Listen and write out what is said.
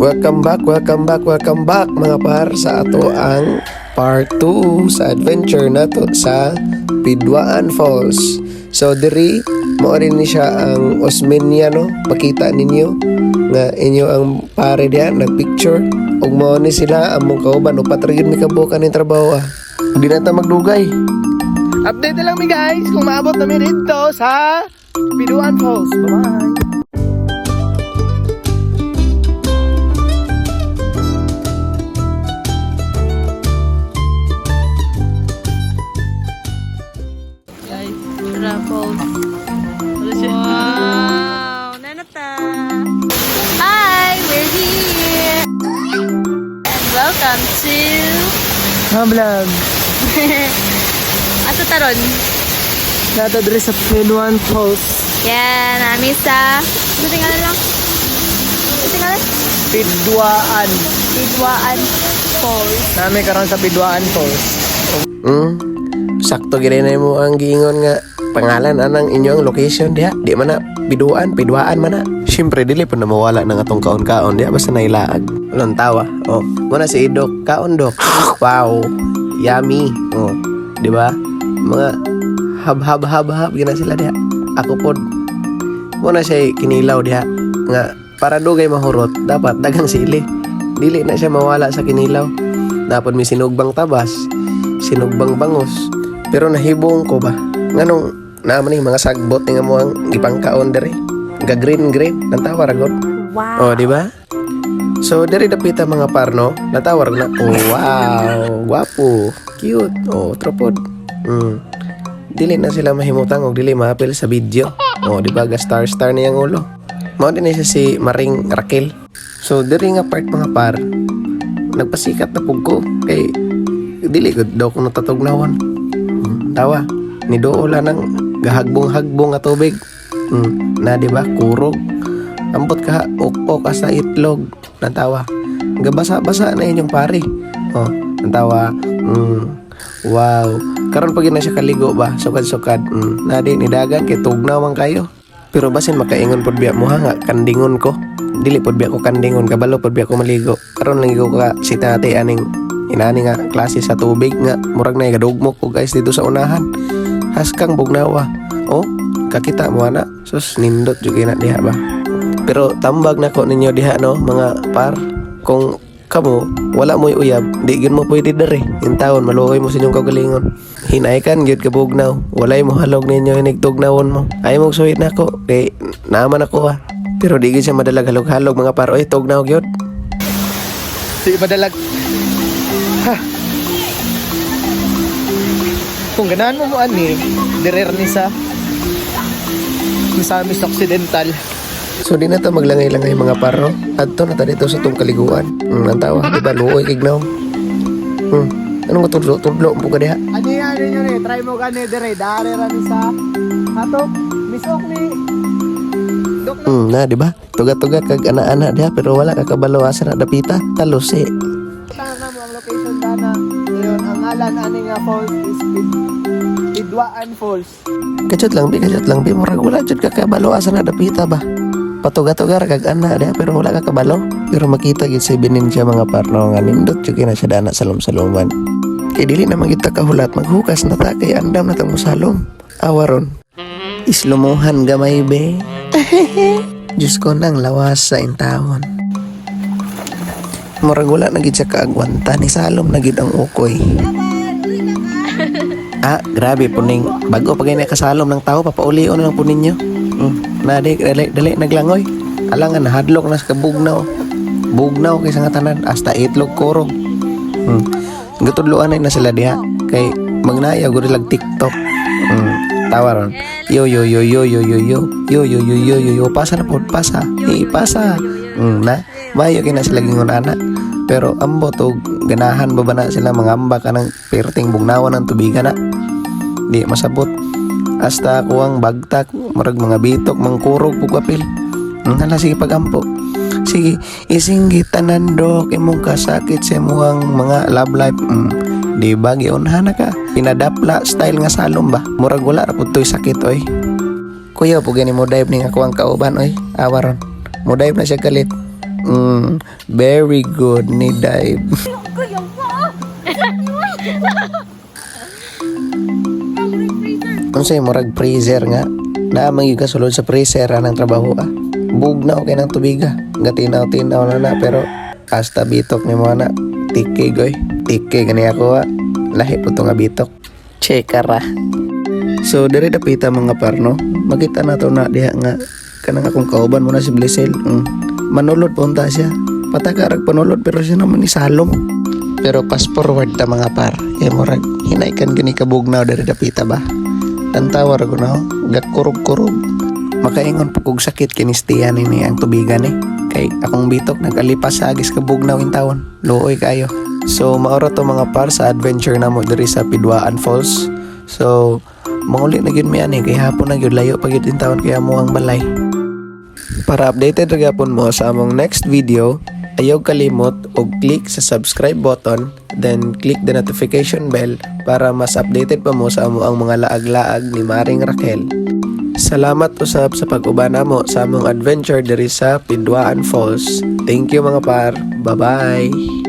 Welcome back mga par sa ato ang part 2 sa adventure nato sa Bidwaan Falls. So diri mao rin ni siya ang Osmeña no. Makita ninyo nga inyo ang pare diha nagpicture ug mao ni sila among kauban upat ra gyud mi kabukan ning trabaho. Di na ta magdugay. Update na lang mi guys kung maabot na mi dito sa Bidwaan Falls. Bye. Wow! Nanata! Hi! We're here! And welcome to... Vlog. Asa taron? Nato diri sa Bidwaan Falls. Yan, namin sa... Ano tingalan lang? Ano tingalan? Bidwaan. Bidwaan Falls. Nami karon sa Bidwaan Falls. Sakto gid na mo ang giingon nga pangalan anang inyong location diha. Di man na Bidwaan man na. Siyempre dili pa na mawala ng atong kaon-kaon diha basta nailaag. Walang tawa. Oh, muna si Idok, kaon dok. Wow. Yummy. Oh, di ba? Mga hab gina sila diha. Ako pod muna siya kinilaw diha nga para dugay mahurot dapat dagang sili. Dili na siya mawala sa kinilaw. Dapat may sinugbang tabas, sinugbang bangus. Pero nahibong ko ba? Nganong naman yung mga sagbot nga mo ang gipangkaon diri. Ga green nang tawar agad. Wow. Oh, di ba? So diri dapita mga parno, natawar na. Oh, wow. Guwapo. Cute. Oh, tropod. Dili na sila mahimutang og dili maapil sa video. Oh, di ba? Ga star na yang ulo. Mao din siya si Maring Raquel. So diri nga part mga par, nagpasikat na pug ko kay dili gud daw ko natatugnawan. Tawa ni doola ng gahagbong-hagbong nga tubig. Na di ba kurog. Ambot ka ok sa itlog. Natawa. Gabasa-basa na inyong pari. Oh, natawa. Wow. Karon pag na siya kaligo ba, sukad-sukad. Na di nidagan kay tugnaw man kayo. Pero basin makaingon pod biya mo nga kandingon ko. Dili pod biya ko kandingon, kabalo pod biya ko maligo. Karon lang igo ka si tate aning inani nga klase sa tubig nga murag na gadugmok ko guys dito sa unahan. Haskang bugnawa. Oh, kakita mo ana. Sus nindot jud na diha ba. Pero tambag na ko ninyo diha no mga par. Kung kamo wala mo'y uyab, di gyud mo pwede dere. In taon maluoy mo sa inyong kagalingon. Hinay kan gyud ka bugnaw. Walay mo halog ninyo inig tugnawon mo. Ay mo suhit nako kay naman ako ha. Pero di gyud siya madalag halog-halog mga par. Oy tugnaw gyud. Di madalag. Ha. Kung ganahan mo ani, direr ni sa Misamis Occidental. So di na ta maglangay-langay mga paro. Adto na ta dito sa tong kaliguan. Ang tawa, di ba luoy kignaw. Anong tudlo mo ka diha? Adi nyo ni, try mo ka ni dire, dari ra ni sa ato, misok ni Dok na di ba? Tuga-tuga kag ana-ana diha pero wala ka kabalo asa na dapita. Talusi. tanga mo ang location dana. Ngayon, ang ngalan ani nga falls is Bidwaan Falls. Kajut lang bi murag wala jud ka kabalo asa na dapita ba? Patuga-tuga ra kag ana diha pero wala ka kabalo. Pero makita gid sa binin siya mga parno nga nindot jud na siya dana salom-saloman. Kay dili na magita kahulat maghukas na ta kay andam na tang musalom. Awaron. Islumohan gamay be. Diyos ko nang lawas sa intawon. Murag wala na gid siya kaagwanta ni salom na gid ang ukoy. Grabe puning bago pag na kasalom ng tao papaulion na lang po ninyo. Dali naglangoy. Alangan nahadlok na sa kabugnaw. Bugnaw kay sa nga tanan hasta itlog korog. Gatudloan na sila diha kay magnayaw gud lag TikTok. Tawaron. Yo pasa na pod pasa. Pasa. Na mayo kina sila gingon ana. Pero ambot og ganahan ba na sila mangamba ka ng perting bugnawan ng tubigan na. Di masabot. Hasta ako ang bagtak, marag mga bitok, mangkurog pugwapil. Hala sige pagampo. Sige, isinggit tanan dok imong kasakit sa imuhang mga love life. Di ba giunhan na ka? Pinadapla style nga salom ba? Murag wala ra pud toy sakit oy. Kuya pug gani mo dive ning ako ang kauban oy. Awaron. Mo dive na siya kalit. Very good ni dive. Unsay murag freezer nga. Naamang yung kasulod sa freezer anang trabaho Bugnaw kay ng tubiga. Gatinaw-tinaw na pero hasta bitok ni mo na. Tike goy. Tike gani ako Lahi po to nga bitok. Chekara. So diri dapita mga parno. Makita na to na diha nga kanang akong kauban mo na si Blisel. Manulod punta siya. Patakarag panulod pero siya naman ni salong. Pero fast forward ta mga par. Murag hinaikan gani kabugnaw diri dapita ba. Tantawar ko na gakurog-kurog. Makaingon po kog sakit kinistiyan ni ang tubigan Kay akong bitok nagalipas sa agis kabugnaw in taon. Luoy kayo. So maura to mga par sa adventure na mo diri sa Pidwaan Falls. So manguli na gyud mi ani kay hapon na gyud layo pa gyud in taon kaya mo ang balay. Para updated ra gyapon mo sa among next video, ayaw kalimot og click sa subscribe button, then click the notification bell para mas updated pa mo sa amo ang mga laag-laag ni Maring Raquel. Salamat usab sa pag-uban mo sa among adventure diri sa Pidwaan Falls. Thank you mga par. Bye-bye.